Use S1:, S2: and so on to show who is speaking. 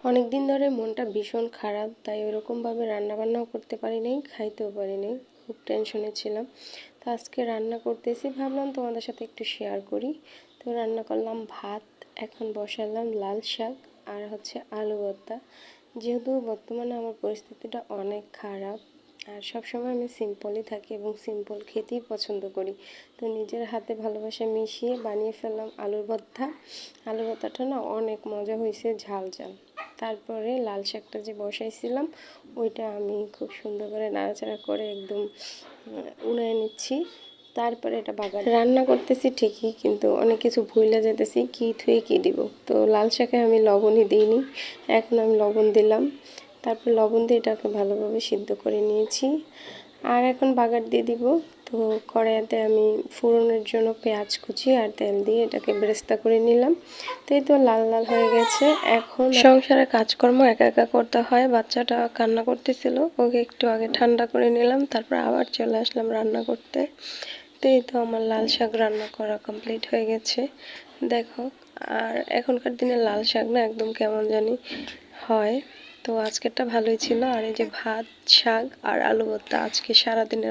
S1: অনেক দিন ধরে মনটা ভীষণ খারাপ, তাই ওরকমভাবে রান্নাবান্নাও করতে পারি নাই, খাইতেও পারি নাই। খুব টেনশনে ছিলাম। তো আজকে রান্না করতেছি, ভাবলাম তোমাদের সাথে একটু শেয়ার করি। তো রান্না করলাম ভাত, এখন বসালাম লাল শাক আর হচ্ছে আলু ভর্তা। যেহেতু বর্তমানে আমার পরিস্থিতিটা অনেক খারাপ, আর সবসময় আমি সিম্পলই থাকি এবং সিম্পল খেতেই পছন্দ করি। তো নিজের হাতে ভালোবাসা মিশিয়ে বানিয়ে ফেললাম আলুর ভর্তা। আলু ভর্তাটা না অনেক মজা হয়েছে, ঝাল ঝাল। তারপরে লাল শাকটা যে বসাইছিলাম ওইটা আমি খুব সুন্দর করে নাড়াচাড়া করে একদম উনায় নিচ্ছি। তারপরে এটা বাগার রান্না করতেছি ঠিকই, কিন্তু অনেক কিছু ভুলে যেতেছি কি থুয়ে কি দিব। তো লাল শাকে আমি লবণই দিইনি, এখন আমি লবণ দিলাম। তারপর লবণ দিয়ে এটাকে ভালোভাবে সিদ্ধ করে নিয়েছি। আর এখন বাগার দিয়ে দিব। তো কড়াইতে আমি ফোড়নের জন্য পেঁয়াজ কুচি আর তেল দিয়ে এটাকে বেরেস্তা করে নিলাম। তো এই তো লাল লাল হয়ে গেছে। এখন সংসারে কাজকর্ম একা একা করতে হয়। বাচ্চাটা কান্না করতেছিল, ওকে একটু আগে ঠান্ডা করে নিলাম, তারপর আবার চলে আসলাম রান্না করতে। তো এই তো আমার লাল শাক রান্না করা কমপ্লিট হয়ে গেছে, দেখো। আর এখনকার দিনে লাল শাক না একদম কেমন জানি হয়। তো আজকেরটা ভালোই ছিল। আর এই যে ভাত, শাক আর আলু ভর্তা আজকে সারাদিনের